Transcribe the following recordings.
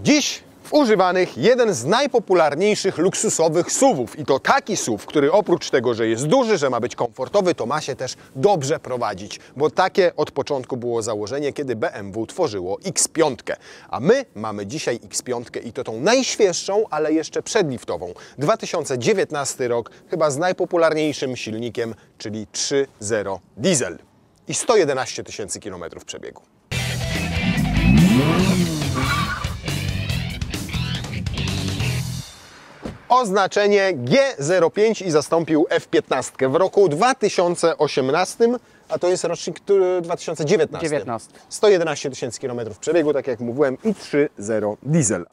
Dziś w używanych jeden z najpopularniejszych luksusowych SUV-ów. I to taki SUV, który oprócz tego, że jest duży, że ma być komfortowy, to ma się też dobrze prowadzić. Bo takie od początku było założenie, kiedy BMW tworzyło X5. A my mamy dzisiaj X5 i to tą najświeższą, ale jeszcze przedliftową. 2019 rok, chyba z najpopularniejszym silnikiem, czyli 3.0 diesel. I 111 tysięcy kilometrów przebiegu. Oznaczenie G05 i zastąpił F15 w roku 2018, a to jest rocznik 2019. 111 tysięcy kilometrów przebiegu, tak jak mówiłem, i 3.0 diesel.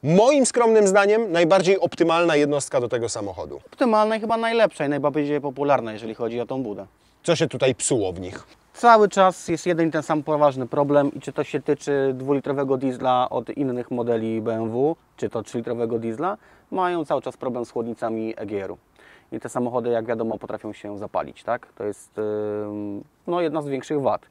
Moim skromnym zdaniem najbardziej optymalna jednostka do tego samochodu. Optymalna i chyba najlepsza i najbardziej popularna, jeżeli chodzi o tą budę. Co się tutaj psuło w nich? Cały czas jest jeden i ten sam poważny problem i czy to się tyczy dwulitrowego diesla od innych modeli BMW, czy to 3-litrowego diesla, mają cały czas problem z chłodnicami EGR-u. I te samochody, jak wiadomo, potrafią się zapalić, tak? To jest no, jedna z większych wad.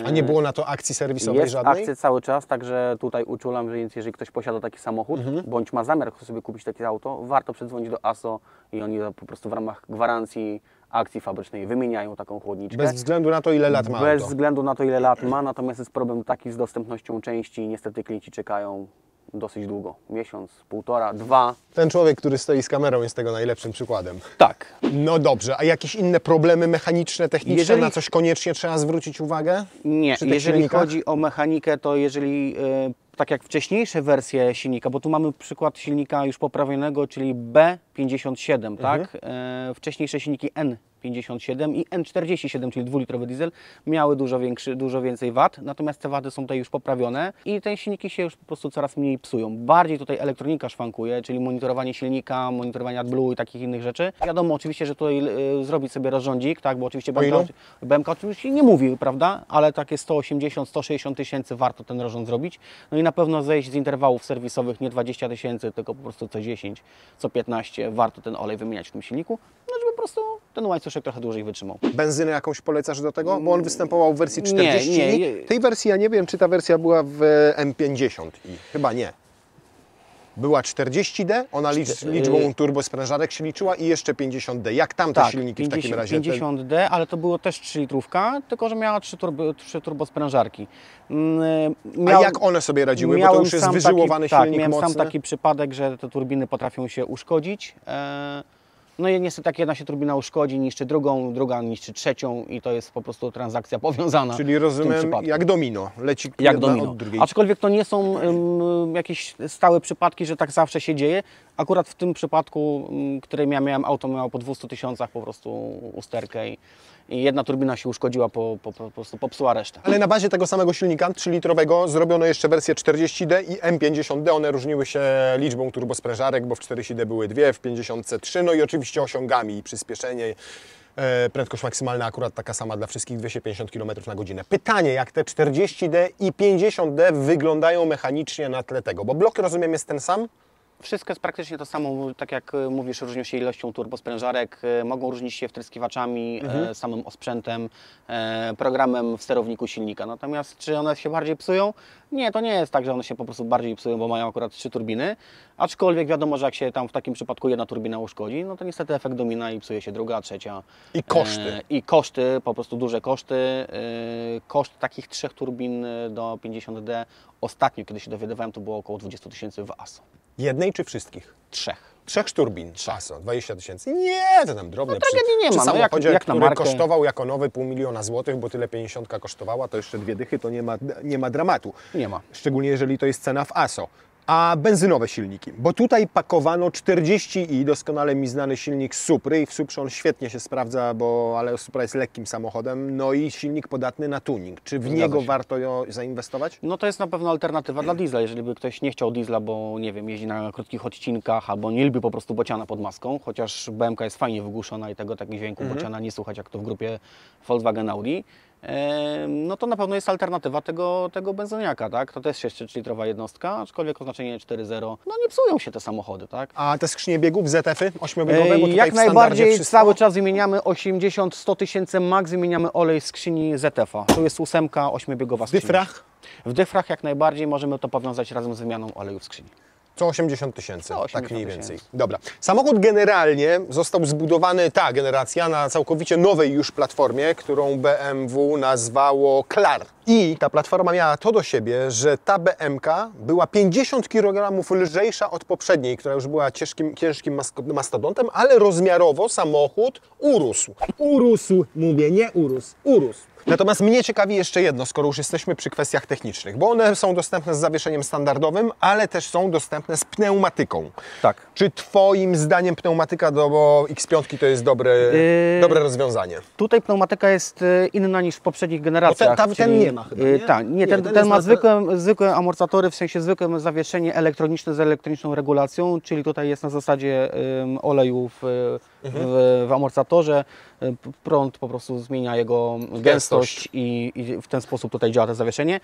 A nie było na to akcji serwisowej jest żadnej? akcja cały czas, także tutaj uczulam, że jeżeli ktoś posiada taki samochód, bądź ma zamiar sobie kupić takie auto, warto przedzwonić do ASO i oni po prostu w ramach gwarancji akcji fabrycznej wymieniają taką chłodniczkę. Bez względu na to, ile lat ma Bez auto. względu na to, ile lat ma, natomiast jest problem taki z dostępnością części i niestety klienci czekają dosyć długo. Miesiąc, półtora, dwa. Ten człowiek, który stoi z kamerą, jest tego najlepszym przykładem. Tak. No dobrze, a jakieś inne problemy mechaniczne, techniczne, Jeżeli- na coś koniecznie trzeba zwrócić uwagę? Nie, Przy tych jeżeli silnikach? chodzi o mechanikę, to jeżeli tak jak wcześniejsze wersje silnika, bo tu mamy przykład silnika już poprawionego, czyli B57, tak? Wcześniejsze silniki N57 i N47, czyli dwulitrowy diesel, miały dużo więcej wad, natomiast te wady są tutaj już poprawione i te silniki się już po prostu coraz mniej psują. Bardziej tutaj elektronika szwankuje, czyli monitorowanie silnika, monitorowanie AdBlue i takich innych rzeczy. Wiadomo oczywiście, że tutaj zrobić sobie rozrządzik, tak? Bo oczywiście BMK oczywiście nie mówi, prawda? Ale takie 180-160 tysięcy warto ten rozrząd zrobić. No i na pewno zejść z interwałów serwisowych nie 20 tysięcy, tylko po prostu co 10, co 15 warto ten olej wymieniać w tym silniku, no żeby po prostu ten łańcuszek trochę dłużej wytrzymał. Benzynę jakąś polecasz do tego? Bo on występował w wersji 40. Nie. Tej wersji ja nie wiem, czy ta wersja była w M50 i chyba nie. Była 40D, ona liczbą turbosprężarek się liczyła i jeszcze 50D. Jak tamte silniki w takim razie? 50D, ale to było też 3-litrówka, tylko że miała 3 turbosprężarki. A jak one sobie radziły? Bo to już jest wyżyłowany silnik miałem mocny. sam taki przypadek, że te turbiny potrafią się uszkodzić. No i niestety jak jedna się turbina uszkodzi, niszczy drugą, druga niszczy trzecią i to jest po prostu transakcja powiązana. Czyli rozumiem, jak domino, leci jak jedna domino. od drugiej. Aczkolwiek to nie są jakieś stałe przypadki, że tak zawsze się dzieje. Akurat w tym przypadku, który miałem, auto miało po 200 tysiącach po prostu usterkę i jedna turbina się uszkodziła, po prostu popsuła resztę. Ale na bazie tego samego silnika 3-litrowego zrobiono jeszcze wersję 40D i M50D. One różniły się liczbą turbosprężarek, bo w 40D były 2, w 50C 3, no i oczywiście osiągami i przyspieszenie. Prędkość maksymalna akurat taka sama dla wszystkich, 250 km na godzinę. Pytanie, jak te 40D i 50D wyglądają mechanicznie na tle tego, bo blok, rozumiem, jest ten sam? Wszystko jest praktycznie to samo, tak jak mówisz, różnią się ilością turbosprężarek, mogą różnić się wtryskiwaczami, samym osprzętem, programem w sterowniku silnika. Natomiast czy one się bardziej psują? Nie, to nie jest tak, że one się po prostu bardziej psują, bo mają akurat 3 turbiny. Aczkolwiek wiadomo, że jak się tam w takim przypadku jedna turbina uszkodzi, no to niestety efekt domina i psuje się druga, trzecia. I koszty. I koszty, po prostu duże koszty. Koszt takich 3 turbin do 50D ostatnio, kiedy się dowiadywałem, to było około 20 tysięcy w ASO. Jednej czy wszystkich? 3. 3 turbin, ASO, 20 tysięcy. Nie, to tam drobne. No tragedii nie ma. Przy samochodzie, jak na który markę. kosztował jako nowy 500 000 złotych, bo tyle 50 kosztowała, to jeszcze 2 dychy, to nie ma dramatu. Nie ma. Szczególnie jeżeli to jest cena w ASO. A benzynowe silniki, bo tutaj pakowano 40i, doskonale mi znany silnik Supry i w Suprze on świetnie się sprawdza, ale Supra jest lekkim samochodem, no i silnik podatny na tuning. Czy w niego warto zainwestować? No to jest na pewno alternatywa dla diesla, jeżeli by ktoś nie chciał diesla, bo nie wiem, jeździ na krótkich odcinkach albo nie lubi po prostu bociana pod maską, chociaż BMK jest fajnie wygłuszona i tego takiego dźwięku bociana nie słuchać jak to w grupie Volkswagen Audi. no to na pewno jest alternatywa tego benzyniaka, tak? To też jest 3-litrowa jednostka, aczkolwiek oznaczenie 4.0, no nie psują się te samochody, tak? A te skrzynie biegów, ZF-y 8-biegowe, bo tutaj Jak w najbardziej standardzie wszystko... cały czas wymieniamy 80-100 tysięcy max, wymieniamy olej z skrzyni ZF-a. Tu jest 8, 8-biegowa W skrzynia. dyfrach W dyfrach jak najbardziej możemy to powiązać razem z wymianą oleju w skrzyni. co 80 tysięcy, Co tak 80 mniej tysięcy. więcej. Dobra. Samochód generalnie został zbudowany, ta generacja, na całkowicie nowej już platformie, którą BMW nazwało Klar. I ta platforma miała to do siebie, że ta BMK była 50 kg lżejsza od poprzedniej, która już była ciężkim mastodontem, ale rozmiarowo samochód urósł. Urósł, mówię, nie urósł, urósł. Natomiast mnie ciekawi jeszcze jedno, skoro już jesteśmy przy kwestiach technicznych, bo one są dostępne z zawieszeniem standardowym, ale też są dostępne z pneumatyką. Tak. Czy Twoim zdaniem pneumatyka do X5 to jest dobre rozwiązanie? Tutaj pneumatyka jest inna niż w poprzednich generacjach. Ten nie ma chyba, nie? Ten ma zwykłe amortyzatory, w sensie zwykłe zawieszenie elektroniczne z elektroniczną regulacją, czyli tutaj jest na zasadzie oleju w amortyzatorze. Prąd po prostu zmienia jego gęstość i w ten sposób tutaj działa to zawieszenie.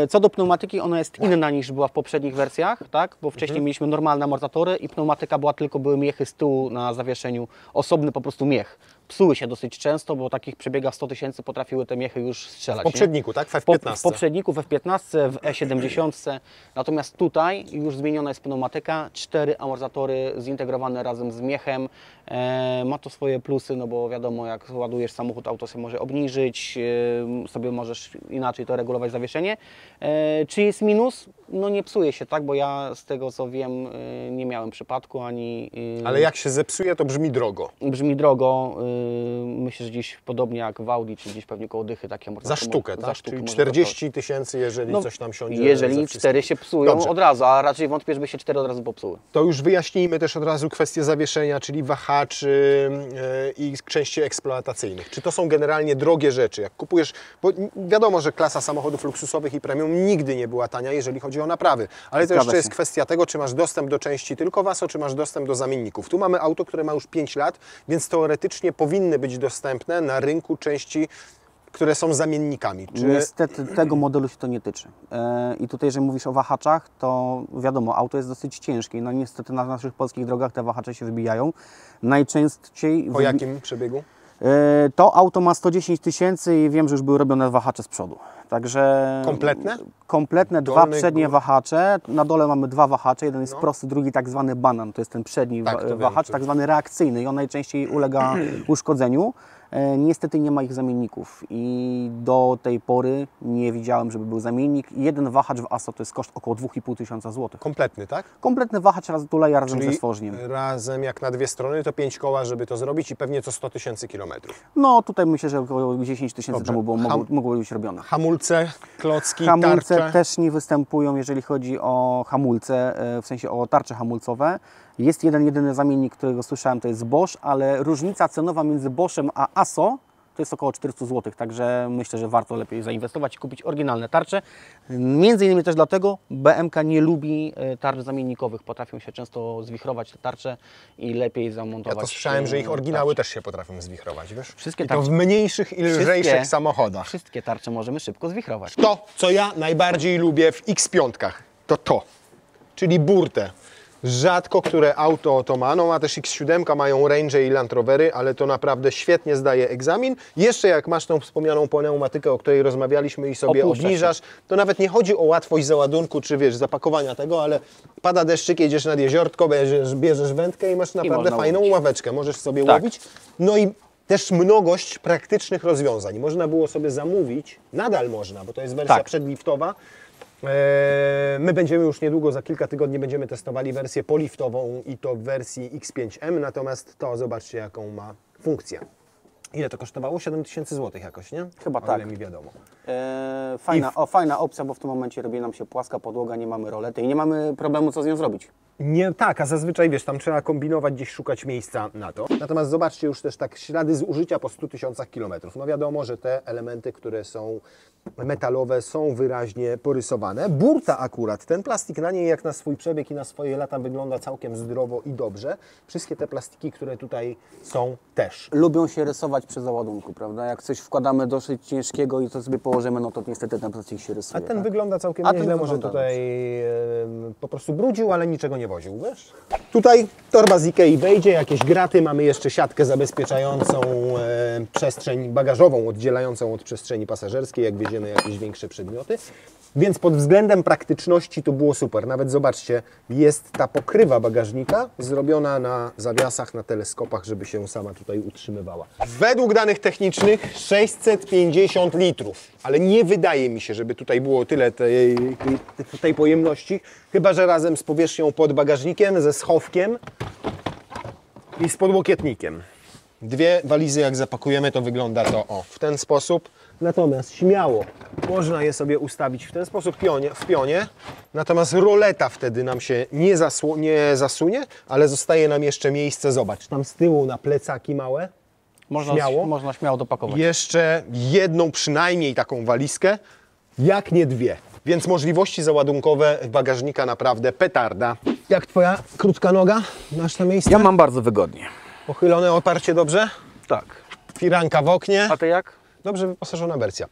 Co do pneumatyki, ona jest inna niż była w poprzednich wersjach, tak? Bo wcześniej mieliśmy normalne amortyzatory i pneumatyka były miechy z tyłu na zawieszeniu, osobny po prostu miech. Psuły się dosyć często, bo takich przebiegach 100 tysięcy potrafiły te miechy już strzelać. W poprzedniku, tak? W F15. W poprzedniku, w F15, w E70. Natomiast tutaj już zmieniona jest pneumatyka, 4 amortyzatory zintegrowane razem z miechem. Ma to swoje plusy, no bo wiadomo, jak ładujesz samochód, auto się może obniżyć, sobie możesz inaczej to regulować zawieszenie. Czy jest minus? No nie psuje się, tak? Bo ja z tego co wiem nie miałem przypadku ani... Ale jak się zepsuje, to brzmi drogo. Brzmi drogo. Myślę, że gdzieś podobnie jak w Audi, czy gdzieś pewnie koło dychy takie Za sztukę, tak? Za sztukę Czyli może 40 tysięcy, jeżeli coś tam siądzie. Jeżeli 4 się psują Dobrze. od razu, a raczej wątpię, żeby się 4 od razu popsuły. To już wyjaśnijmy też od razu kwestię zawieszenia, czyli wahaczy i części eksploatacyjnych. Czy to są generalnie drogie rzeczy? Jak kupujesz, bo wiadomo, że klasa samochodów luksusowych i premium nigdy nie była tania, jeżeli chodzi o naprawy. Ale to Zgadza jeszcze jest się. kwestia tego, czy masz dostęp do części tylko WASO, czy masz dostęp do zamienników. Tu mamy auto, które ma już 5 lat, więc teoretycznie powinny być dostępne na rynku części, które są zamiennikami. Czy... Niestety tego modelu się to nie tyczy. I tutaj, jeżeli mówisz o wahaczach, to wiadomo, auto jest dosyć ciężkie. No niestety na naszych polskich drogach te wahacze się wybijają. Najczęściej... Po jakim przebiegu? To auto ma 110 tysięcy i wiem, że już były robione wahacze z przodu. Także... Kompletne? Kompletne, dwa Dolny, przednie górny. wahacze. Na dole mamy 2 wahacze. Jeden jest No. prosty, drugi tak zwany banan. To jest ten przedni Tak, to wiem, wahacz, to- tak zwany reakcyjny i on najczęściej ulega uszkodzeniu. Niestety nie ma ich zamienników i do tej pory nie widziałem, żeby był zamiennik. Jeden wahacz w ASO to jest koszt około 2500 zł. Kompletny, tak? Kompletny wahacz raz tuleja razem ze Czyli stworzeniem. razem jak na 2 strony to 5 koła, żeby to zrobić i pewnie co 100 tysięcy kilometrów. No tutaj myślę, że około 10 tysięcy Dobrze. temu mogło być robione. Hamulce, klocki, Hamulce tarcze. też nie występują, jeżeli chodzi o hamulce, w sensie o tarcze hamulcowe. Jest jedyny zamiennik, którego słyszałem, to jest Bosch, ale różnica cenowa między Boschem a ASO to jest około 400 zł, także myślę, że warto lepiej zainwestować i kupić oryginalne tarcze. Między innymi też dlatego BMK nie lubi tarcz zamiennikowych. Potrafią się często zwichrować te tarcze i lepiej Ja zamontować. to słyszałem, że ich oryginały tarcze. też się potrafią zwichrować, wiesz? Wszystkie I to tarcze. w mniejszych i lżejszych Wszystkie- samochodach. Wszystkie tarcze możemy szybko zwichrować. To, co ja najbardziej lubię w X5, to, czyli burtę. Rzadko które auto to ma, no ma też X7, mają Range i Land Rovery, ale to naprawdę świetnie zdaje egzamin. Jeszcze jak masz tą wspomnianą pneumatykę, o której rozmawialiśmy i sobie Opuszcza się. obniżasz, to nawet nie chodzi o łatwość załadunku, czy wiesz, zapakowania tego, ale pada deszczyk, jedziesz nad jeziortko, bierzesz wędkę i masz naprawdę można fajną łowić. ławeczkę, możesz sobie Tak. łowić. No i też mnogość praktycznych rozwiązań. Można było sobie zamówić, nadal można, bo to jest wersja Tak. przedliftowa. My będziemy już niedługo, za kilka tygodni będziemy testowali wersję poliftową i to w wersji X5M, natomiast to zobaczcie jaką ma funkcję. Ile to kosztowało? 7000 zł jakoś, nie? Chyba o tak. ile mi wiadomo. Fajna opcja, bo w tym momencie robi nam się płaska podłoga, nie mamy rolety i nie mamy problemu, co z nią zrobić. Nie, tak, a zazwyczaj wiesz, tam trzeba kombinować, gdzieś szukać miejsca na to. Natomiast zobaczcie już też tak ślady zużycia po 100 tysiącach kilometrów. No wiadomo, że te elementy, które są metalowe, są wyraźnie porysowane. Burta akurat, ten plastik na niej jak na swój przebieg i na swoje lata wygląda całkiem zdrowo i dobrze. Wszystkie te plastiki, które tutaj są też. Lubią się rysować przy załadunku, prawda? Jak coś wkładamy dosyć ciężkiego i to sobie położymy, no to niestety ten plastik się rysuje. A ten tak? wygląda całkiem A ten nieźle, może wygląda tutaj po prostu brudził, ale niczego nie woził, wiesz? Tutaj torba z Ikei wejdzie, jakieś graty, mamy jeszcze siatkę zabezpieczającą przestrzeń bagażową, oddzielającą od przestrzeni pasażerskiej, jak wieziemy jakieś większe przedmioty. Więc pod względem praktyczności to było super. Nawet zobaczcie, jest ta pokrywa bagażnika zrobiona na zawiasach, na teleskopach, żeby się sama tutaj utrzymywała. Według danych technicznych 650 litrów, ale nie wydaje mi się, żeby tutaj było tyle tej pojemności, chyba że razem z powierzchnią pod bagażnikiem, ze schowkiem i z podłokietnikiem. Dwie walizy jak zapakujemy, to wygląda to w ten sposób. Natomiast śmiało można je sobie ustawić w ten sposób w pionie. Natomiast roleta wtedy nam się nie zasunie, ale zostaje nam jeszcze miejsce. Zobacz, tam z tyłu na plecaki małe. Można śmiało dopakować. Jeszcze jedną przynajmniej taką walizkę, jak nie dwie. Więc możliwości załadunkowe bagażnika naprawdę petarda. Jak twoja krótka noga? Masz na miejsce? Ja mam bardzo wygodnie. Pochylone oparcie dobrze? Tak. Firanka w oknie. A ty jak? Dobrze wyposażona wersja.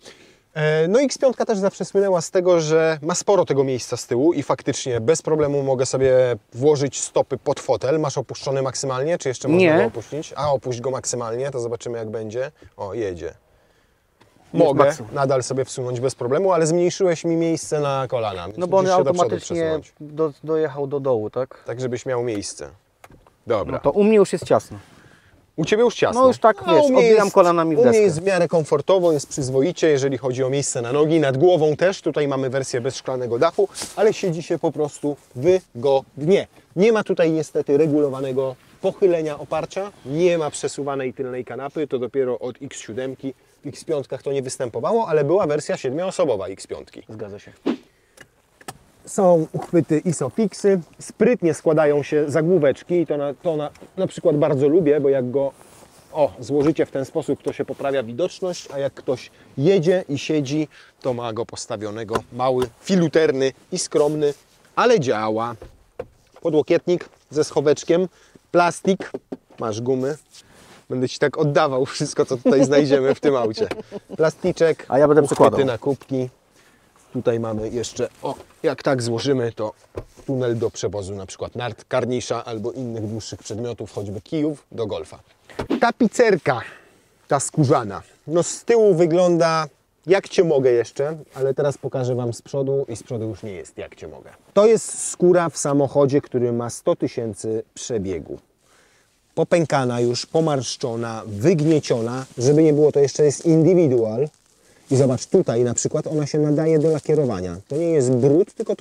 No X5 też zawsze słynęła z tego, że ma sporo tego miejsca z tyłu i faktycznie bez problemu mogę sobie włożyć stopy pod fotel. Masz opuszczony maksymalnie, czy jeszcze można go opuścić? A opuść go maksymalnie, to zobaczymy jak będzie. O, jedzie. Mogę nadal sobie wsunąć bez problemu, ale zmniejszyłeś mi miejsce na kolana. No bo on musisz się do przodu automatycznie przesunąć. dojechał do dołu, tak? Tak, żebyś miał miejsce. Dobra. No to u mnie już jest ciasno. U Ciebie już ciasno. No już tak, wiesz, u mnie odbijam kolanami w U mnie deskę. jest w miarę komfortowo, jest przyzwoicie, jeżeli chodzi o miejsce na nogi. Nad głową też, tutaj mamy wersję bez szklanego dachu, ale siedzi się po prostu wygodnie. Nie ma tutaj niestety regulowanego pochylenia oparcia, nie ma przesuwanej tylnej kanapy, to dopiero od X7, w X5 to nie występowało, ale była wersja 7-osobowa X5. Zgadza się. Są uchwyty ISOFIXy, sprytnie składają się zagłóweczki i to na przykład bardzo lubię, bo jak go złożycie w ten sposób, to się poprawia widoczność, a jak ktoś jedzie i siedzi, to ma go postawionego mały, filuterny i skromny, ale działa. Podłokietnik ze schoweczkiem, plastik, masz gumy. Będę Ci tak oddawał wszystko, co tutaj znajdziemy w tym aucie. Plasticzek, a ja będę uchwyty przykładał na kubki. Tutaj mamy jeszcze, jak tak złożymy, to tunel do przewozu na przykład nart, karnisza albo innych dłuższych przedmiotów, choćby kijów do golfa. Tapicerka, ta skórzana, no z tyłu wygląda jak Cię mogę jeszcze, ale teraz pokażę Wam z przodu i z przodu już nie jest jak Cię mogę. To jest skóra w samochodzie, który ma 100 tysięcy przebiegu. Popękana już, pomarszczona, wygnieciona, żeby nie było, to jeszcze jest individual. I zobacz, tutaj na przykład ona się nadaje do lakierowania. To nie jest brud, tylko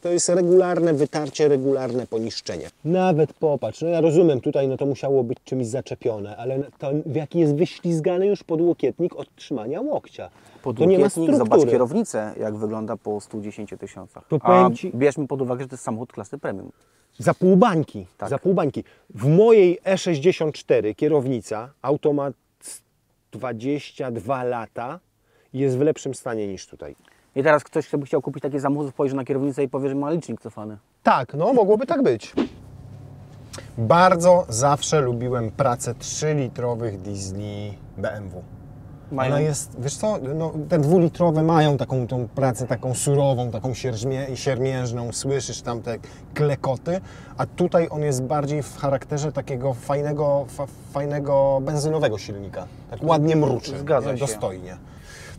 to jest regularne wytarcie, regularne poniszczenie. Nawet popatrz, no ja rozumiem, tutaj no to musiało być czymś zaczepione, ale to w jaki jest wyślizgany już podłokietnik od trzymania łokcia. To nie ma struktury. Zobacz kierownicę, jak wygląda po 110 tysiącach. To powiem Ci, bierzmy pod uwagę, że to jest samochód klasy premium. Za pół bańki, tak. Za pół bańki. W mojej E64 kierownica, automat 22 lata, jest w lepszym stanie niż tutaj. I teraz ktoś, kto by chciał kupić taki samochód, spojrzy na kierownicę i powie, że ma licznik cofany. Tak, no mogłoby tak być. Bardzo zawsze lubiłem pracę 3-litrowych diesli BMW. Ona jest, wiesz co, no, te 2-litrowe mają taką tą pracę taką surową, taką siermiężną, słyszysz tam te klekoty, a tutaj on jest bardziej w charakterze takiego fajnego benzynowego silnika. Tak ładnie mruczy, Zgadza się. dostojnie.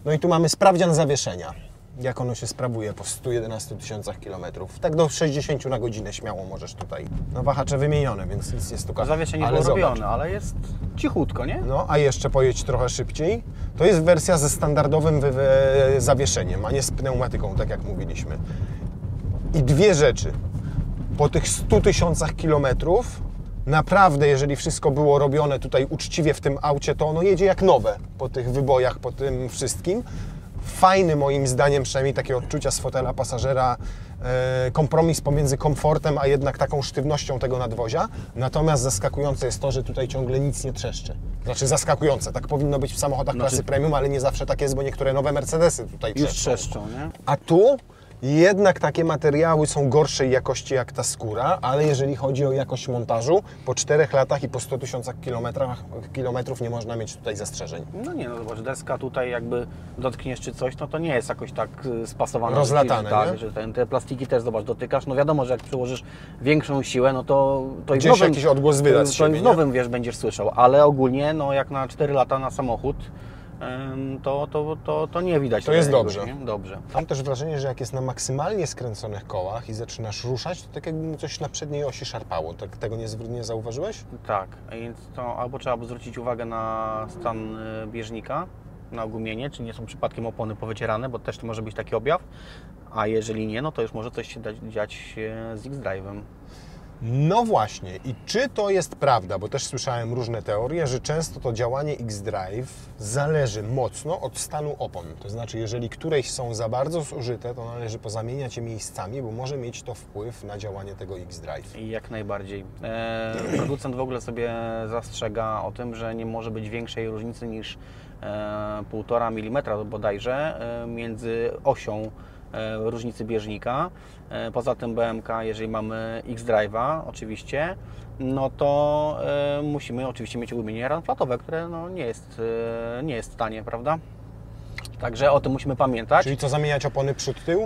No i tu mamy sprawdzian zawieszenia. Jak ono się sprawuje po 111 tysiącach kilometrów. Tak do 60 na godzinę śmiało możesz tutaj. No wahacze wymienione, więc nic nie stuka. Zawieszenie było robione, ale jest cichutko, nie? No, a jeszcze pojedź trochę szybciej. To jest wersja ze standardowym zawieszeniem, a nie z pneumatyką, tak jak mówiliśmy. I dwie rzeczy. Po tych 100 tysiącach kilometrów, naprawdę, jeżeli wszystko było robione tutaj uczciwie w tym aucie, to ono jedzie jak nowe po tych wybojach, po tym wszystkim. fajny moim zdaniem, przynajmniej takie odczucia z fotela pasażera, kompromis pomiędzy komfortem, a jednak taką sztywnością tego nadwozia. Natomiast zaskakujące jest to, że tutaj ciągle nic nie trzeszczy. Znaczy zaskakujące, tak powinno być w samochodach klasy premium, ale nie zawsze tak jest, bo niektóre nowe Mercedesy tutaj Już trzeszczą. trzeszczą, nie? A tu jednak takie materiały są gorszej jakości jak ta skóra, ale jeżeli chodzi o jakość montażu, po 4 latach i po 100 000 kilometrów nie można mieć tutaj zastrzeżeń. No nie, no zobacz, deska tutaj jakby dotkniesz czy coś, no to nie jest jakoś tak spasowane. Rozlatane, że tak, nie? że te plastiki też, zobacz, dotykasz, no wiadomo, że jak przyłożysz większą siłę, no to i w Gdzieś nowym, jakiś odgłos wyda z to siebie, i w nie? nowym, wiesz, będziesz słyszał, ale ogólnie, no jak na 4 lata na samochód, to nie widać. To jest jakiegoś, dobrze. nie? Dobrze. Mam też wrażenie, że jak jest na maksymalnie skręconych kołach i zaczynasz ruszać, to tak jakby coś na przedniej osi szarpało. Tak, tego nie zauważyłeś? Tak, więc to albo trzeba by zwrócić uwagę na stan bieżnika, na ogumienie, czy nie są przypadkiem opony powycierane, bo też to może być taki objaw, a jeżeli nie, no to już może coś się dziać z X-Drive'em. No właśnie. I czy to jest prawda? Bo też słyszałem różne teorie, że często to działanie X-Drive zależy mocno od stanu opon. To znaczy, jeżeli któreś są za bardzo zużyte, to należy pozamieniać je miejscami, bo może mieć to wpływ na działanie tego X-Drive. I jak najbardziej. Producent w ogóle sobie zastrzega o tym, że nie może być większej różnicy niż 1,5 mm bodajże między osią różnicy bieżnika. Poza tym BMK, jeżeli mamy X-Drive'a oczywiście, no to musimy oczywiście mieć ugumienie ramflatowe, które no nie jest tanie, prawda? Także o tym musimy pamiętać. Czyli co, zamieniać opony przód-tył?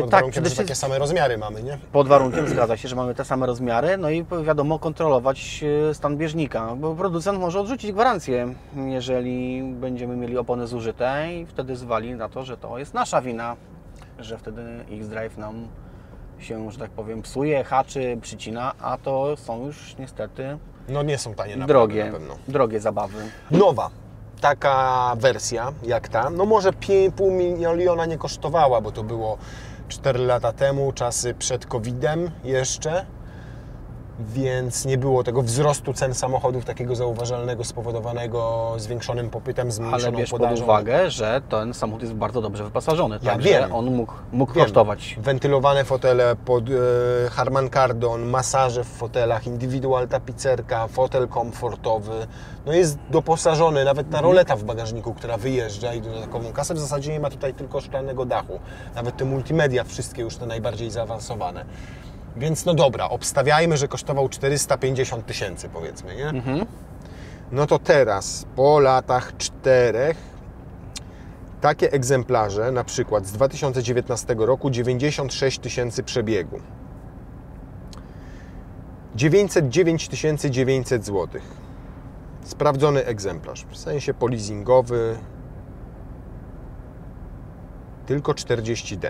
Pod Tak, warunkiem, że takie same rozmiary mamy, nie? pod warunkiem, zgadza się, że mamy te same rozmiary, no i wiadomo, kontrolować stan bieżnika, bo producent może odrzucić gwarancję, jeżeli będziemy mieli opony zużyte i wtedy zwali na to, że to jest nasza wina, że wtedy X-Drive nam się, że tak powiem, psuje, haczy, przycina, a to są już niestety No nie są tanie naprawdę, na pewno. drogie zabawy. Nowa taka wersja jak ta, no może 5,5 miliona nie kosztowała, bo to było 4 lata temu, czasy przed COVID-em jeszcze, więc nie było tego wzrostu cen samochodów takiego zauważalnego, spowodowanego zwiększonym popytem, Ale zmniejszoną bierz pod podażą. uwagę, że ten samochód jest bardzo dobrze wyposażony, Ja także wiem. on mógł Wiem. kosztować. Wentylowane fotele pod Harman Kardon, masaże w fotelach, indywidual tapicerka, fotel komfortowy. No jest doposażony, nawet ta roleta w bagażniku, która wyjeżdża i dodatkową kasę. W zasadzie nie ma tutaj tylko szklanego dachu. Nawet te multimedia, wszystkie już te najbardziej zaawansowane. Więc no dobra, obstawiajmy, że kosztował 450 000 powiedzmy, nie? No to teraz, po latach 4, takie egzemplarze, na przykład z 2019 roku, 96 000 przebiegu. 909 900 zł. Sprawdzony egzemplarz, w sensie polizingowy, tylko 40D.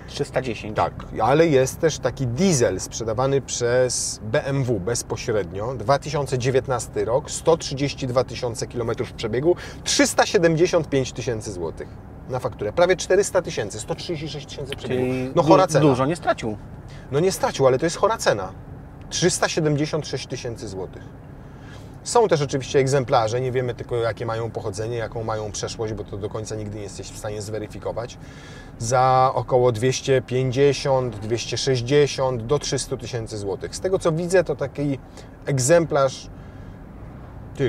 310. Tak, ale jest też taki diesel sprzedawany przez BMW bezpośrednio, 2019 rok, 132 000 km przebiegu, 375 000 zł na fakturę. Prawie 400 000, 136 000 przebiegu. Czyli No chora cena. dużo nie stracił. No nie stracił, ale to jest chora cena. 376 000 zł. Są też oczywiście egzemplarze, nie wiemy tylko jakie mają pochodzenie, jaką mają przeszłość, bo to do końca nigdy nie jesteś w stanie zweryfikować. Za około 250, 260 do 300 000 zł. Z tego co widzę, to taki egzemplarz,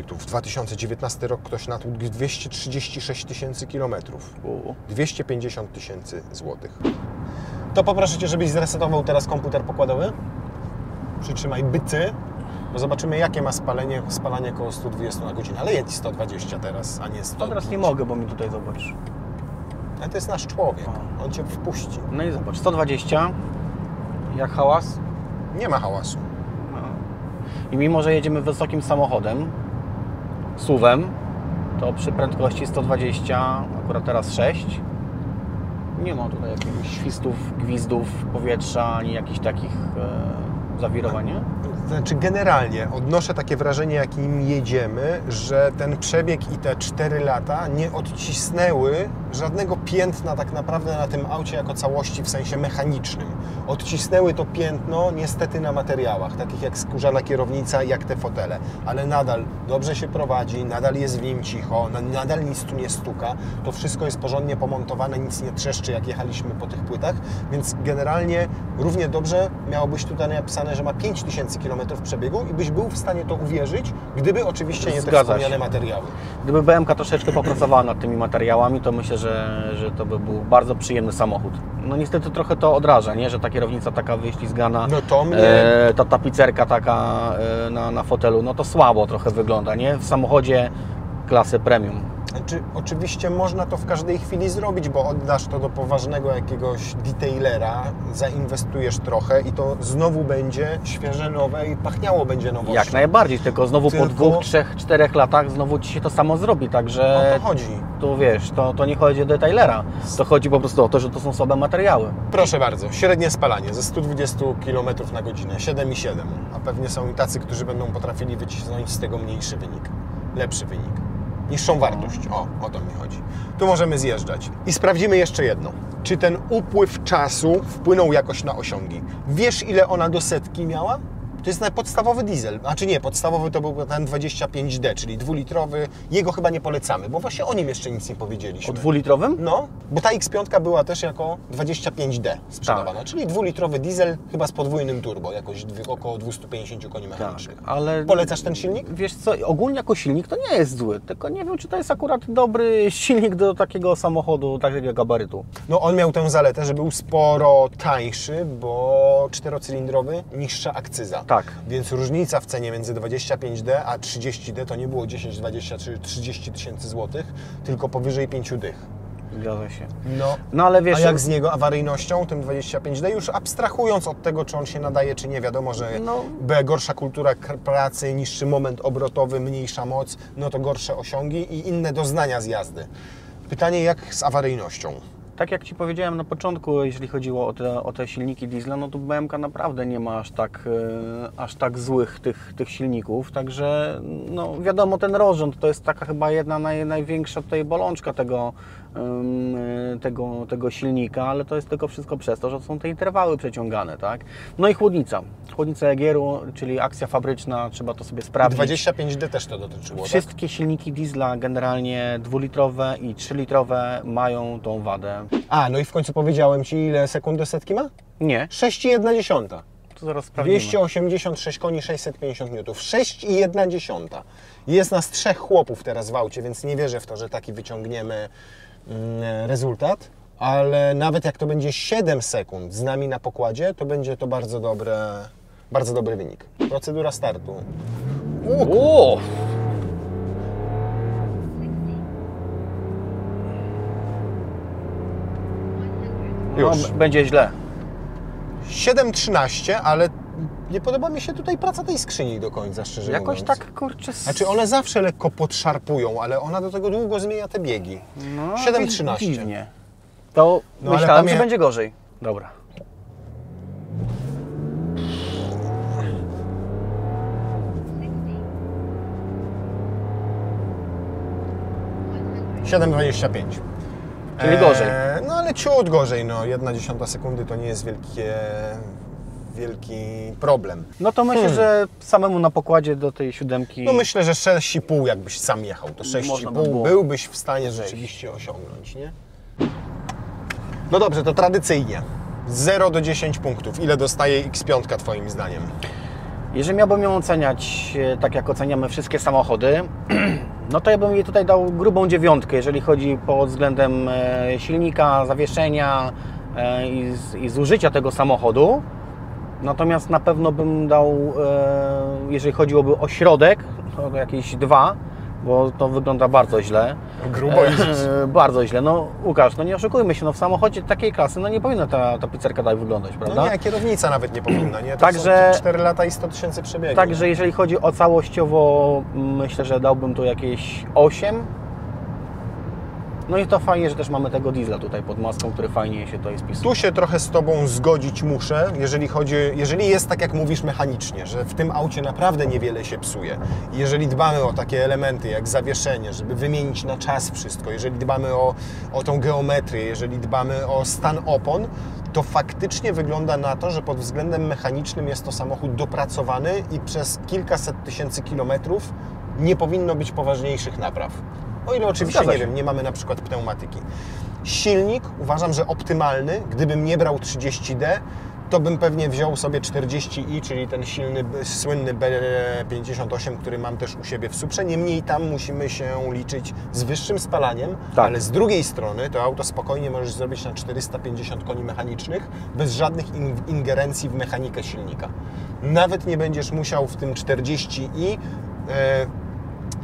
tu w 2019 rok ktoś natłukł 236 000 kilometrów. 250 000 zł. To poproszę Cię, żebyś zresetował teraz komputer pokładowy. Przytrzymaj bycy, bo zobaczymy jakie ma spalanie około 120 na godzinę. Ale jedź 120 teraz, a nie 100. To teraz nie mogę, bo mi tutaj zobacz. Ale to jest nasz człowiek, on Cię wpuści. No i zobacz, 120, jak hałas. Nie ma hałasu. No. I mimo, że jedziemy wysokim samochodem, SUV-em, to przy prędkości 120, akurat teraz 6, nie ma tutaj jakiegoś świstów, gwizdów powietrza, ani jakichś takich zawirowań, nie? Znaczy generalnie odnoszę takie wrażenie, jakim jedziemy, że ten przebieg i te 4 lata nie odcisnęły żadnego piętna tak naprawdę na tym aucie jako całości w sensie mechanicznym. Odcisnęły to piętno niestety na materiałach, takich jak skórzana kierownica, jak te fotele, ale nadal dobrze się prowadzi, nadal jest w nim cicho, nadal nic tu nie stuka, to wszystko jest porządnie pomontowane, nic nie trzeszczy jak jechaliśmy po tych płytach, więc generalnie równie dobrze miało być tutaj napisane, że ma 5000 km przebiegu i byś był w stanie to uwierzyć, gdyby oczywiście nie te Zgadza wspomniane się. materiały. Gdyby BMK troszeczkę popracowała nad tymi materiałami, to myślę, że to by był bardzo przyjemny samochód. No niestety trochę to odraża, nie? Że ta kierownica taka wyślizgana, No to mnie... ta tapicerka taka na fotelu, no to słabo trochę wygląda, nie? W samochodzie klasy premium. Znaczy, oczywiście można to w każdej chwili zrobić, bo oddasz to do poważnego jakiegoś detailera, zainwestujesz trochę i to znowu będzie świeże, nowe i pachniało będzie nowością. Jak najbardziej, tylko znowu po 2, 3, 4 latach znowu Ci się to samo zrobi, także... O to chodzi. Tu wiesz, to nie chodzi o detailera, to chodzi po prostu o to, że to są słabe materiały. Proszę bardzo, średnie spalanie ze 120 km na godzinę, 7,7. A pewnie są i tacy, którzy będą potrafili wycisnąć z tego mniejszy wynik, lepszy wynik. Niższą wartość. O to mi chodzi. Tu możemy zjeżdżać. I sprawdzimy jeszcze jedno. Czy ten upływ czasu wpłynął jakoś na osiągi? Wiesz, ile ona do setki miała? To jest podstawowy diesel. Znaczy nie, podstawowy to był ten 25D, czyli 2-litrowy. Jego chyba nie polecamy, bo właśnie o nim jeszcze nic nie powiedzieliśmy. O 2-litrowym? No, bo ta X5 była też jako 25D sprzedawana, czyli 2-litrowy diesel, chyba z podwójnym turbo, jakoś około 250 koni mechanicznych. Ale Polecasz ten silnik? wiesz co, ogólnie jako silnik to nie jest zły, tylko nie wiem, czy to jest akurat dobry silnik do takiego samochodu, takiego gabarytu. No on miał tę zaletę, że był sporo tańszy, bo 4-cylindrowy, niższa akcyza. Tak. Więc różnica w cenie między 25D a 30D to nie było 10, 20 czy 30 tysięcy złotych, tylko powyżej 5 dych. Zgadza się. No, ale wiesz... a jak z jego awaryjnością, tym 25D, już abstrahując od tego, czy on się nadaje, czy nie, wiadomo, że gorsza kultura pracy, niższy moment obrotowy, mniejsza moc, no to gorsze osiągi i inne doznania z jazdy. Pytanie, jak z awaryjnością? Tak jak Ci powiedziałem na początku, jeżeli chodziło o te silniki diesla, no to BMK naprawdę nie ma aż tak złych tych silników, także no wiadomo, ten rozrząd to jest taka chyba jedna największa tutaj bolączka tego silnika, ale to jest tylko wszystko przez to, że są te interwały przeciągane, tak? No i chłodnica Egieru, czyli akcja fabryczna, trzeba to sobie sprawdzić. 25D też to dotyczyło, Wszystkie silniki diesla, generalnie 2-litrowe i 3-litrowe mają tą wadę. A, no i w końcu powiedziałem Ci, ile sekund do setki ma? Nie, 6,1. to zaraz sprawdzimy. 286 koni, 650 N. 6,1. Jest nas 3 chłopów teraz w aucie, więc nie wierzę w to, że taki wyciągniemy rezultat. Ale nawet jak to będzie 7 sekund z nami na pokładzie, to będzie to bardzo dobry wynik. Procedura startu. O! Już. No, będzie źle. 7,13, ale nie podoba mi się tutaj praca tej skrzyni do końca, szczerze Jakoś mówiąc. tak, kurczę... Znaczy one zawsze lekko podszarpują, ale ona do tego długo zmienia te biegi. No, 7,13. dziwnie. To No, ale myślałem, że będzie gorzej. Dobra. Siedem 25. Czyli gorzej. No ale ciut gorzej, no 1/10 sekundy to nie jest wielki problem. No to myślę, że samemu na pokładzie do tej 7. No myślę, że 6,5 jakbyś sam jechał, to Można by 6,5 było byłbyś w stanie rzeczywiście osiągnąć, nie? No dobrze, to tradycyjnie. 0 do 10 punktów. Ile dostaje X5 Twoim zdaniem? Jeżeli miałbym ją oceniać tak, jak oceniamy wszystkie samochody, no to ja bym jej tutaj dał grubą 9, jeżeli chodzi pod względem silnika, zawieszenia i zużycia tego samochodu. Natomiast na pewno bym dał, jeżeli chodziłoby o środek, to jakieś 2, bo to wygląda bardzo źle. Grubo i Bardzo źle. No Łukasz, no nie oszukujmy się, no w samochodzie takiej klasy no nie powinna ta tapicerka tak wyglądać, prawda? No nie, kierownica nawet nie powinna, nie? To Także- są 4 lata i 100 tysięcy przebiegów. Także jeżeli chodzi o całościowo, myślę, że dałbym tu jakieś 8. No i to fajnie, że też mamy tego diesla tutaj pod maską, który fajnie się tutaj spisuje. Tu się trochę z Tobą zgodzić muszę, jeżeli jest tak jak mówisz mechanicznie, że w tym aucie naprawdę niewiele się psuje. Jeżeli dbamy o takie elementy jak zawieszenie, żeby wymienić na czas wszystko, jeżeli dbamy o tą geometrię, jeżeli dbamy o stan opon, to faktycznie wygląda na to, że pod względem mechanicznym jest to samochód dopracowany i przez kilkaset tysięcy kilometrów nie powinno być poważniejszych napraw. O ile oczywiście, Zgadza nie się. wiem, nie mamy na przykład pneumatyki. Silnik uważam, że optymalny. Gdybym nie brał 30D, to bym pewnie wziął sobie 40i, czyli ten silny, słynny B58, który mam też u siebie w Suprze. Niemniej tam musimy się liczyć z wyższym spalaniem, Tak. ale z drugiej strony to auto spokojnie możesz zrobić na 450 koni mechanicznych, bez żadnych ingerencji w mechanikę silnika. Nawet nie będziesz musiał w tym 40i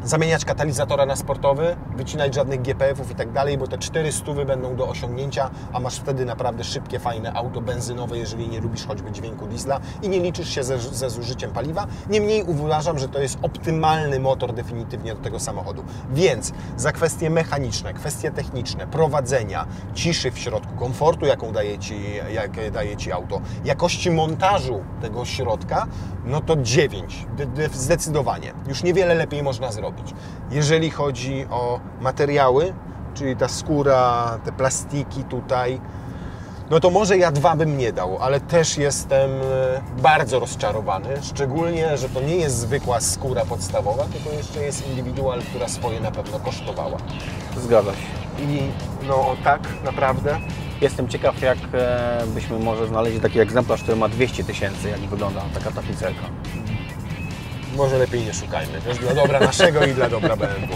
zamieniać katalizatora na sportowy, wycinać żadnych GPF-ów i tak dalej, bo te 400 będą do osiągnięcia, a masz wtedy naprawdę szybkie, fajne auto benzynowe, jeżeli nie lubisz choćby dźwięku diesla i nie liczysz się ze zużyciem paliwa. Niemniej uważam, że to jest optymalny motor definitywnie do tego samochodu. Więc za kwestie mechaniczne, kwestie techniczne, prowadzenia, ciszy w środku, komfortu, jaką daje Ci auto, jakości montażu tego środka, no to 9, zdecydowanie. Już niewiele lepiej można zrobić. Jeżeli chodzi o materiały, czyli ta skóra, te plastiki tutaj, no to może ja 2 bym nie dał, ale też jestem bardzo rozczarowany, szczególnie, że to nie jest zwykła skóra podstawowa, tylko jeszcze jest indywidual, która swoje na pewno kosztowała. Zgadza się. I no tak naprawdę Jestem ciekaw, jak byśmy może znaleźli taki egzemplarz, który ma 200 tysięcy, jak wygląda taka tapicerka. może lepiej nie szukajmy, też dla dobra naszego i dla dobra BMW.